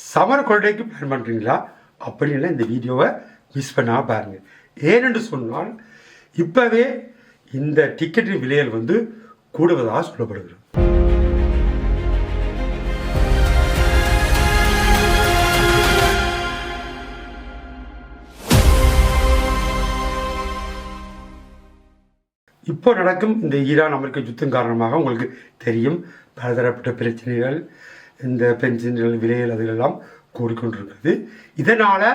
Summer ஹாலிடேக்கு plan பண்ணுறீங்களா அப்படின்னா இந்த வீடியோவை மிஸ் பண்ணால் பாருங்கள். ஏனென்று சொன்னால் இப்போவே இந்த டிக்கெட்டின் விலைகள் வந்து கூடுவதாக சொல்லப்படுகிறது. இப்போ நடக்கும் இந்த ஈரான் அமெரிக்க யுத்தம் காரணமாக உங்களுக்கு தெரியும் பலதரப்பட்ட பிரச்சனைகள், இந்த பென்ஷன்கள் விலைகள் அதுகளெல்லாம் கூடிக்கொண்டிருக்கிறது. இதனால்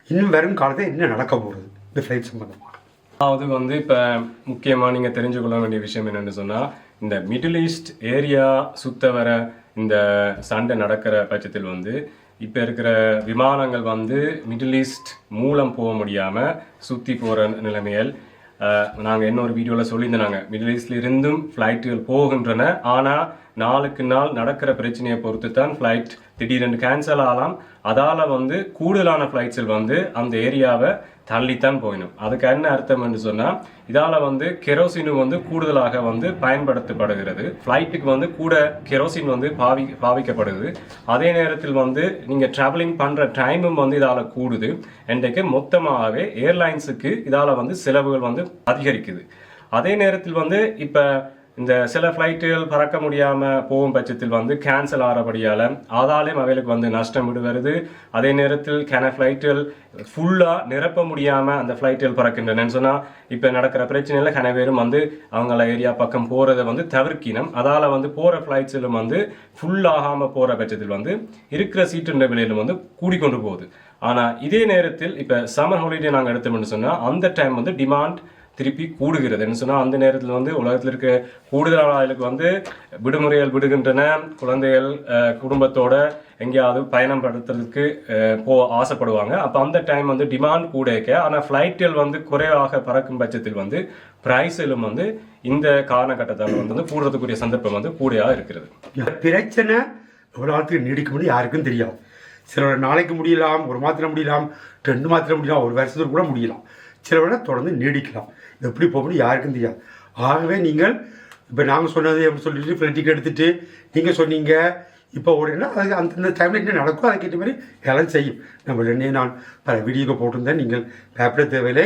இன்னும் வரும் காலத்தில் என்ன நடக்க போகிறது இந்த ஃப்ளைட் சம்பந்தமாக? அதாவது வந்து இப்போ முக்கியமாக நீங்கள் தெரிஞ்சு கொள்ள வேண்டிய விஷயம் என்னென்னு சொன்னால், இந்த மிடில் ஈஸ்ட் ஏரியா சுத்த வர இந்த சண்டை நடக்கிற பட்சத்தில் வந்து இப்போ இருக்கிற விமானங்கள் வந்து மிடில் ஈஸ்ட் மூலம் போக முடியாமல் சுற்றி போகிற நிலைமைகள் நாங்கள் இன்னொரு வீடியோவில் சொல்லியிருந்தாங்க. மிடில் ஈஸ்ட்ல இருந்தும் ஃப்ளைட்டுகள் போகின்றன. ஆனால் நாளுக்கு நாள் நடக்கிற பிரச்சனையை பொறுத்து தான் ஃப்ளைட் திடீரென்று கேன்சல் ஆகலாம். அதால் வந்து கூடுதலான ஃப்ளைட்ஸில் வந்து அந்த ஏரியாவை தள்ளித்தான் போயிடும். அதுக்கு என்ன அர்த்தம் என்று சொன்னால், இதால் வந்து கெரோசினும் வந்து கூடுதலாக வந்து பயன்படுத்தப்படுகிறது. ஃப்ளைட்டுக்கு வந்து கூட கெரோசின் வந்து பாவிக்கப்படுது. அதே நேரத்தில் வந்து நீங்கள் ட்ராவலிங் பண்ணுற டைமும் வந்து இதால் கூடுது. இன்றைக்கு மொத்தமாகவே ஏர்லைன்ஸுக்கு இதால் வந்து செலவுகள் வந்து அதிகரிக்குது. அதே நேரத்தில் வந்து இப்போ இந்த சில ஃப்ளைட்டுகள் பறக்க முடியாமல் போகும் பட்சத்தில் வந்து கேன்சல் ஆகிறபடியால் அதாலேயும் அவைகளுக்கு வந்து நஷ்டம் வருது. அதே நேரத்தில் ஃப்ளைட்டுகள் ஃபுல்லாக நிரப்ப முடியாமல் அந்த ஃப்ளைட்டுகள் பறக்கின்றனன்னு சொன்னால் இப்போ நடக்கிற பிரச்சனையில் கனவேரும் வந்து அவங்கள ஏரியா பக்கம் போகிறத வந்து தவிர்க்கினம். அதால் வந்து போகிற ஃப்ளைட்ஸிலும் வந்து ஃபுல்லாகாமல் போகிற பட்சத்தில் வந்து இருக்கிற சீட்டுன்ற விலையிலும் வந்து கூடிக்கொண்டு போகுது. ஆனால் இதே நேரத்தில் இப்போ சம்மர் ஹாலிடே நாங்கள் எடுத்தோம்னு சொன்னால் அந்த டைம் வந்து டிமாண்ட் திருப்பி கூடுகிறது. என்ன சொன்னால் அந்த நேரத்தில் வந்து உலகத்தில் இருக்க கூடுதலான ஆளுக்கு வந்து விடுமுறைகள் விடுகின்றன. குழந்தைகள் குடும்பத்தோட எங்கேயாவது பயணம் படுத்துறதுக்கு ஆசைப்படுவாங்க. அப்போ அந்த டைம் வந்து டிமாண்ட் கூட இருக்க. ஆனால் ஃப்ளைட்டுகள் வந்து குறைவாக பறக்கும் பட்சத்தில் வந்து ப்ரைஸிலும் வந்து இந்த காலகட்டத்தால் வந்து கூடுறதுக்குரிய சந்தர்ப்பம் வந்து கூடையாக இருக்கிறது. பிரச்சனை எவ்வளோ நாளுக்கு நீடிக்க முடியும் யாருக்கும் தெரியாது. சில நாளைக்கு முடியலாம், ஒரு மாத்திரம் முடியலாம், 2 மாத்திரம் முடியலாம், ஒரு வருஷத்துக்கு கூட முடியலாம். சில விட தொடர்ந்து நீடிக்கலாம். எப்படி போக முடியும் யாருக்கும் தெரியாது. ஆகவே நீங்கள் இப்போ நாங்கள் சொன்னது எப்படி சொல்லிட்டு ஃப்ளைட் டிக்கெட் எடுத்துகிட்டு நீங்கள் சொன்னீங்க இப்போ ஓடினா அது அந்த டைமில் என்ன நடக்கும் அதுக்கேற்ற மாதிரி எல்லாம் செய்யும். நம்ம என்னையே நான் பல வீடியோக்கு போட்டிருந்தேன். நீங்கள் பேப்பர் தேவையில்லை,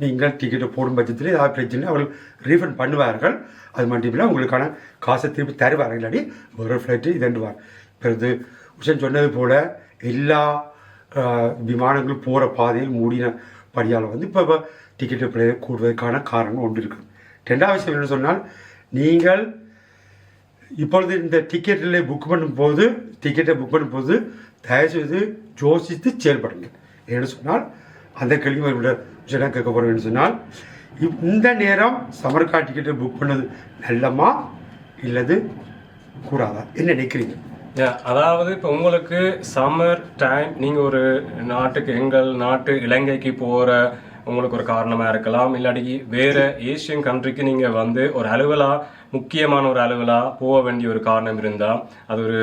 நீங்கள் டிக்கெட்டை போடும் பட்சத்தில் ஏதாவது பிரச்சனை அவர்கள் ரீஃபண்ட் பண்ணுவார்கள். அது மட்டும் இல்லை உங்களுக்கான காசை திருப்பி தருவார்கள். இல்லாட்டி ஒரு ஃப்ளைட்டு இதண்டுவார். பிறகு உஷன் சொன்னது போல் எல்லா விமானங்களும் போகிற பாதையில் மூடின படியால் வந்து இப்போ டிக்கெட்டு பிள்ளை கூடுவதற்கான காரணம் ஒன்று இருக்குது. 2வது விஷயம் என்ன சொன்னால், நீங்கள் இப்பொழுது இந்த டிக்கெட்டில் புக் பண்ணும்போது தயவுசெய்து யோசித்து செயல்படுங்க. ஏன்னு சொன்னால் அந்த கேள்வி விஷயம் கேட்க போகிறோம்னு சொன்னால், இந்த நேரம் சம்மர் கார் டிக்கெட்டை புக் பண்ணது நல்லமா இல்லது கூடாதா என்ன நினைக்கிறீங்க? அதாவது இப்போ உங்களுக்கு சம்மர் டைம் நீங்கள் ஒரு நாட்டுக்கு எங்கள் நாட்டு இலங்கைக்கு போகிற உங்களுக்கு ஒரு காரணமாக இருக்கலாம். இல்லாட்டி வேறு ஏஷியன் கண்ட்ரிக்கு நீங்கள் வந்து ஒரு முக்கியமான ஒரு அலுவலாக போக வேண்டிய ஒரு காரணம் இருந்தால் அது ஒரு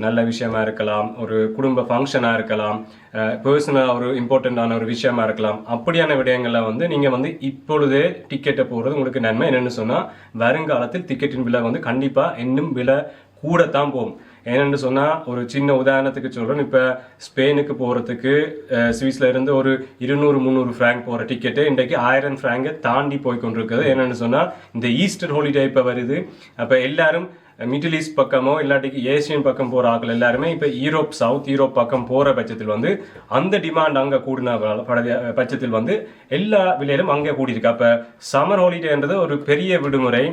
நல்ல விஷயமா இருக்கலாம், ஒரு குடும்ப ஃபங்க்ஷனாக இருக்கலாம், பர்சனலாக ஒரு இம்பார்ட்டண்ட்டான ஒரு விஷயமா இருக்கலாம். அப்படியான விடயங்களில் வந்து நீங்கள் வந்து இப்பொழுதே டிக்கெட்டை போடுறது உங்களுக்கு நன்மை. என்னென்னு சொன்னால் வருங்காலத்தில் டிக்கெட்டின் விலை வந்து கண்டிப்பாக இன்னும் விலை கூடத்தான் போகும். ஏன்னு சொன்னால் ஒரு சின்ன உதாரணத்துக்கு சொல்கிறேன். இப்போ ஸ்பெயினுக்கு போகிறதுக்கு சுவிஸில் இருந்து ஒரு 200-300 ஃப்ராங்க் போகிற டிக்கெட்டு இன்றைக்கு 1000 ஃப்ராங்கை தாண்டி போய் கொண்டிருக்குது. என்னென்னு சொன்னால் இந்த ஈஸ்டர் ஹாலிடே இப்போ வருது. அப்போ எல்லாரும் மிடில் ஈஸ்ட் பக்கமோ இல்லாட்டிக்கு ஏசியன் பக்கம் போகிற ஆட்கள் எல்லாருமே இப்போ சவுத் யூரோப் பக்கம் போகிற பட்சத்தில் வந்து அந்த டிமாண்ட் அங்கே கூடின பட்சத்தில் வந்து எல்லா விலையிலும் அங்கே கூடியிருக்கு. அப்போ சம்மர் ஹாலிடேன்றது ஒரு பெரிய விடுமுறை,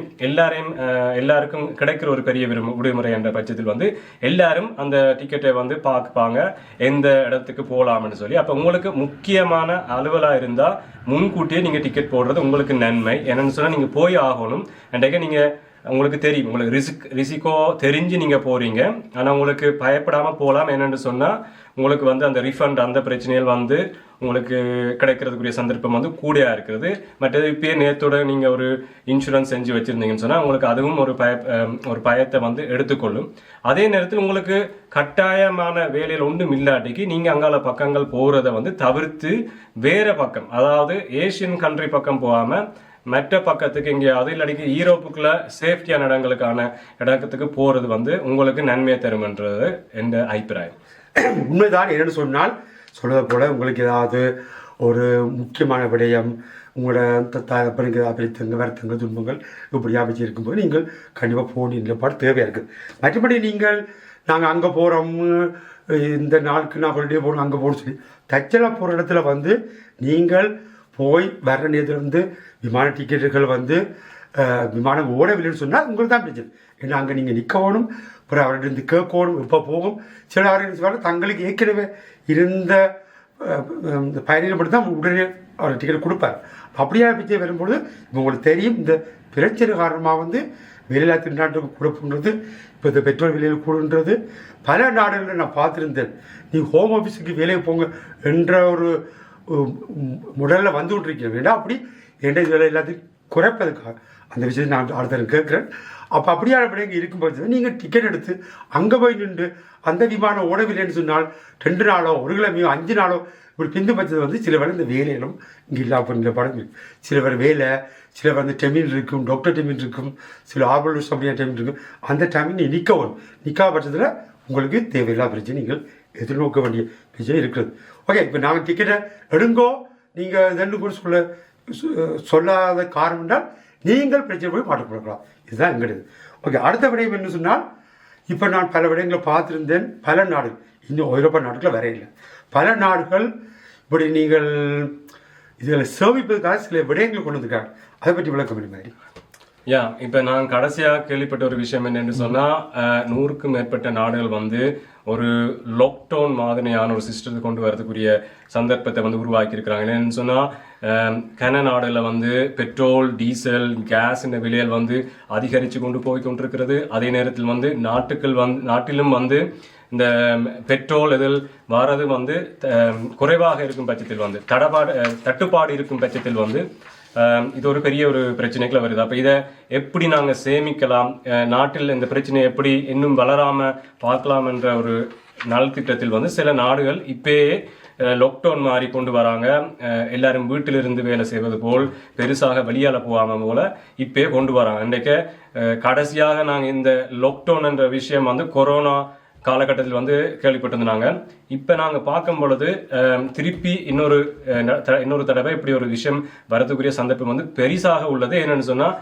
எல்லாருக்கும் கிடைக்கிற ஒரு பெரிய விடுமுறை என்ற பட்சத்தில் வந்து எல்லாரும் அந்த டிக்கெட்டை வந்து பார்ப்பாங்க எந்த இடத்துக்கு போகலாம்னு சொல்லி. அப்போ உங்களுக்கு முக்கியமான அலுவலாக இருந்தால் முன்கூட்டியே நீங்கள் டிக்கெட் போடுறது உங்களுக்கு நன்மை. என்னென்னு சொன்னால் நீங்கள் போய் ஆகணும். அன்றைக்கு நீங்கள் உங்களுக்கு தெரியும், உங்களுக்கு ரிசிக்கோ தெரிஞ்சு நீங்கள் போகிறீங்க. ஆனால் உங்களுக்கு பயப்படாமல் போகலாம். என்னென்னு சொன்னால் உங்களுக்கு வந்து அந்த ரீஃபண்ட் அந்த பிரச்சனைகள் வந்து உங்களுக்கு கிடைக்கிறதுக்குரிய சந்தர்ப்பம் வந்து கூடையாக இருக்கிறது. மற்றது இப்போயே நேரத்தோட நீங்கள் ஒரு இன்சூரன்ஸ் செஞ்சு வச்சுருந்தீங்கன்னு சொன்னால் உங்களுக்கு அதுவும் ஒரு பயத்தை வந்து எடுத்துக்கொள்ளும். அதே நேரத்தில் உங்களுக்கு கட்டாயமான வேலையில் ஒன்றும் இல்லாட்டிக்கு நீங்கள் அங்கால பக்கங்கள் போகிறத வந்து தவிர்த்து வேறு பக்கம், அதாவது ஏஷியன் கண்ட்ரி பக்கம் போகாமல் மற்ற பக்கத்துக்கு எங்கேயாவது இல்லாட்டி யூரோப்புக்குள்ள சேஃப்டியான இடத்துக்கு போகிறது வந்து உங்களுக்கு நன்மையை தரும்ன்றது என்ற அபிப்பிராயம். உண்மைதான். என்னென்னு சொன்னால் சொல்வதை போல் உங்களுக்கு ஏதாவது ஒரு முக்கியமான விடயம் உங்களோட தகப்பனுக்கு அபிரித்தங்க வருத்தங்கள் துன்பங்கள் இப்படி அமைச்சு இருக்கும்போது நீங்கள் கண்டிப்பாக போக நிலைப்பாடு தேவையாக இருக்குது. மற்றபடி நீங்கள் நாங்கள் அங்கே போகிறோம் இந்த நாளுக்கு நான் ஹாலிடே போகணும் அங்கே போகணும்னு சொல்லி தச்சலாக போகிற இடத்துல வந்து நீங்கள் போய் வர நேரத்தில் வந்து விமான டிக்கெட்டுகள் வந்து விமானம் ஓடவில்லைன்னு சொன்னால் உங்களுக்கு தான் பிரச்சனை. ஏன்னா அங்கே நீங்கள் நிற்கணும், அப்புறம் அவர்கிட்ட கேட்கணும் எப்போ போகும். சில ஆர்கனைஸ் தங்களுக்கு ஏற்கனவே இருந்த பயணிகள் மட்டும் தான் உடனே அவர் டிக்கெட் கொடுப்பார். அப்படியே பிச்சை வரும்பொழுது இப்போ உங்களுக்கு தெரியும் இந்த பிரச்சனை காரணமாக வந்து வெளியிலா திண்டாட்டுக்கு கொடுப்புன்றது இப்போ இந்த பெட்ரோல் விலையில் கூடுன்றது பல நாடுகளில் நான் பார்த்துருந்தேன். நீ ஹோம் ஆஃபீஸுக்கு வேலையை போங்க என்ற ஒரு முடலில் வந்து விட்டுருக்கேன். வேண்டாம் அப்படி எந்த வேலை எல்லாத்தையும் குறைப்பதுக்காக அந்த விஷயத்தை நான் அடுத்த கேட்குறேன். அப்போ அப்படியான விடைங்க இருக்கும்போது நீங்கள் டிக்கெட் எடுத்து அங்கே போய் நின்று அந்த விமானம் ஓடவில்லைன்னு சொன்னால் 2 நாளோ 1 கிழமையோ 5 நாளோ இப்படி பிந்து பட்சது வந்து சில வேலை இந்த வேலையிலும் இங்கே இல்லாமல் படம் இருக்குது. சில பேர் வேலை, சில வந்து டெமின் இருக்கும், டாக்டர் டெமின் இருக்கும், சில ஆர்வலர்ஸ் அப்படியான டெமின் இருக்கும். அந்த டைமில் நீ நிற்க வரும். நிற்காத பட்சத்தில் உங்களுக்கு தேவையில்லாத பிரச்சனை நீங்கள் எதிர்நோக்க வேண்டிய பிரச்சனை இருக்கிறது. ஓகே, இப்போ நாங்கள் டிக்கெட்டை எடுங்கோ நீங்கள் ரெண்டு கூட சொல்லாத காரணம் என்றால் நீங்கள் பிரச்சனை போய் மாட்டக்கூடாது. இதுதான் எங்களுது. ஓகே, அடுத்த விடயம் என்ன சொன்னால் இப்போ நான் பல விடயங்களை பார்த்துருந்தேன். பல நாடுகள் இன்னும் ஐரோப்பா நாடுகளில் வரையில்லை. பல நாடுகள் இப்படி நீங்கள் இதில் சேமிப்பதற்காக சில விடயங்கள் கொண்டு வந்திருக்காங்க. அதை பற்றி விளக்கம் பண்ணி மாதிரி. இப்போ நான் கடைசியாக கேள்விப்பட்ட ஒரு விஷயம் என்னன்னு சொன்னால் 100க்கும் மேற்பட்ட நாடுகள் வந்து ஒரு லாக்டவுன் மாதிரியான ஒரு சிஸ்டத்தை கொண்டு வரதுக்குரிய சந்தர்ப்பத்தை வந்து உருவாக்கி இருக்கிறாங்க. என்னன்னு சொன்னால் கன நாடுகளில் வந்து பெட்ரோல், டீசல், கேஸ் இந்த விலைகள் வந்து அதிகரித்து கொண்டு போய் கொண்டிருக்கிறது. அதே நேரத்தில் வந்து நாட்டிலும் வந்து இந்த பெட்ரோல் இதில் வரது வந்து குறைவாக இருக்கும் பட்சத்தில் வந்து தட்டுப்பாடு இருக்கும் பட்சத்தில் வந்து இது ஒரு பெரிய ஒரு பிரச்சனைக்குள்ள வருது. அப்போ இதை எப்படி நாங்கள் சேமிக்கலாம், நாட்டில் இந்த பிரச்சனையை எப்படி இன்னும் வளராமல் பார்க்கலாம் என்ற ஒரு நலத்திட்டத்தில் வந்து சில நாடுகள் இப்பயே லாக்டவுன் மாதிரி கொண்டு வராங்க. எல்லாரும் வீட்டிலிருந்து வேலை செய்வது போல் பெருசாக வெளியால் போகாமல் போல இப்பயே கொண்டு வராங்க. இன்றைக்கு கடைசியாக நாங்கள் இந்த லாக்டவுன் என்ற விஷயம் வந்து கொரோனா காலகட்டத்தில் வந்து கேள்விப்பட்டிருந்தாங்க. இப்போ நாங்கள் பார்க்கும் பொழுது திருப்பி இன்னொரு தடவை இப்படி ஒரு விஷயம் வரதுக்குரிய சந்தர்ப்பம் வந்து பெரிசாக உள்ளது. என்னன்னு சொன்னால்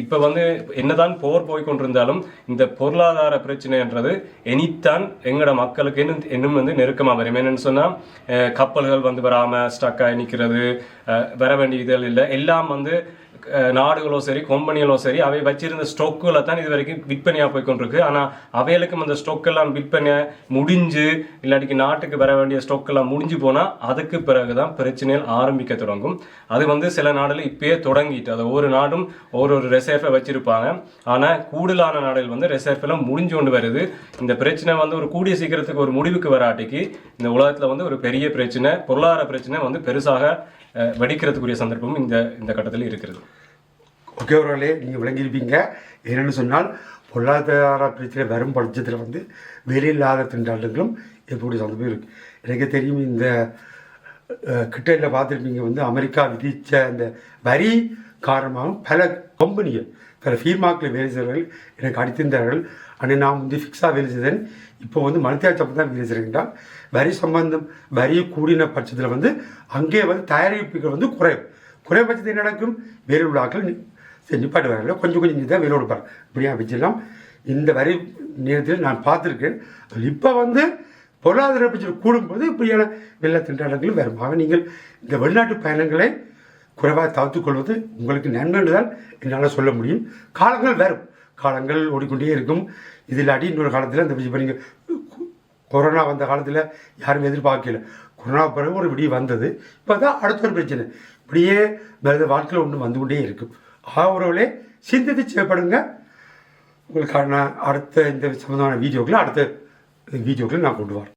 இப்போ வந்து என்னதான் போர் போய்கொண்டிருந்தாலும் இந்த பொருளாதார பிரச்சனைன்றது இனித்தான் எங்களோட மக்களுக்கு இன்னும் வந்து நெருக்கமாக வரும். என்னன்னு சொன்னால் கப்பல்கள் வந்து வராமல் ஸ்டக்காகி நிற்கிறது, வர வேண்டிய இதழ் இல்லை. எல்லாம் வந்து நாடுகளோ சரி கம்பெனிகளோ சரி அவை வச்சிருந்த ஸ்டொக்குகளை தான் இது வரைக்கும் விற்பனையாக போய்கொண்டிருக்கு. ஆனால் அவைகளுக்கும் அந்த ஸ்டொக்கெல்லாம் விற்பனை முடிஞ்சு இல்லாட்டிக்கு நாட்டுக்கு வர வேண்டிய ஸ்டொக்கெல்லாம் முடிஞ்சு போனால் அதுக்கு பிறகுதான் பிரச்சனைகள் ஆரம்பிக்க தொடங்கும். அது வந்து சில நாடுகள் இப்பயே தொடங்கிட்டு அதை ஒவ்வொரு நாடும் ஒரு ரிசர்வை வச்சிருப்பாங்க. ஆனால் கூடுதலான நாடுகள் வந்து ரிசர்வ் எல்லாம் முடிஞ்சு கொண்டு வருது. இந்த பிரச்சனை வந்து ஒரு கூடிய சீக்கிரத்துக்கு ஒரு முடிவுக்கு வராட்டிக்கு இந்த உலகத்தில் வந்து ஒரு பெரிய பிரச்சனை, பொருளாதார பிரச்சனை வந்து பெருசாக வெடிக்கிறதுக்குரிய சந்தர்ப்பமும் இந்த கட்டத்தில் இருக்கிறது. ஓகே, அவர்களே நீங்கள் விளங்கியிருப்பீங்க. என்னென்னு சொன்னால் பொருளாதார பிரச்சனை வரும் பட்சத்தில் வந்து வேலையில்லாத திண்டாட்டங்களும் எப்படி சந்தர்ப்பம் இருக்குது. எனக்கு தெரியும் இந்த கிட்டையில் பார்த்துருப்பீங்க வந்து அமெரிக்கா விதித்த அந்த வரி காரணமாகவும் பல கம்பெனிகள் பல ஃபீர்மாக்களில் வேலை செய்கிறவர்கள் எனக்கு அடித்திருந்தார்கள். ஆனால் நான் வந்து ஃபிக்ஸாக வேலை செய்தேன். இப்போ வந்து மல்டியாச்சப்போ தான் வேலை செய்கிறேன் என்றால் வரி சம்பந்தம் வரி கூடின பட்சத்தில் வந்து அங்கே வந்து தயாரிப்புகள் வந்து குறைய பட்சத்தில் என்ன நடக்கும், வேலை உள்ள ஆட்கள் நிப்பாட்டு வரல, கொஞ்சம் தான் வேலை கொடுப்பாங்க. இப்படியா வச்செல்லாம் இந்த வரி நேரத்தில் நான் பார்த்துருக்கேன். இப்போ வந்து பொருளாதார பிரச்சனை கூடும்போது இப்படியான வெள்ள திண்டாட்டங்களும் வரும். ஆக நீங்கள் இந்த வெளிநாட்டு பயணங்களை குறைவாக தவிர்த்துக் கொள்வது உங்களுக்கு நன்மை என்றுதான் என்னால் சொல்ல முடியும். காலங்கள் வரும், காலங்கள் ஓடிக்கொண்டே இருக்கும். இது இல்லாட்டி இன்னொரு காலத்தில் இந்த இப்போ நீங்கள் கொரோனா வந்த காலத்தில் யாரும் எதிர்பார்க்கல. கொரோனா பிறகு ஒரு விடிய வந்தது. இப்போ தான் அடுத்த ஒரு பிரச்சனை இப்படியே வேறு வாழ்க்கையில் ஒன்று வந்து கொண்டே இருக்கும். அவர்களே சிந்தித்து செய்யப்படுங்க. உங்களுக்கான அடுத்த இந்த சம்பந்தமான வீடியோக்களை நான் கொண்டு வரேன்.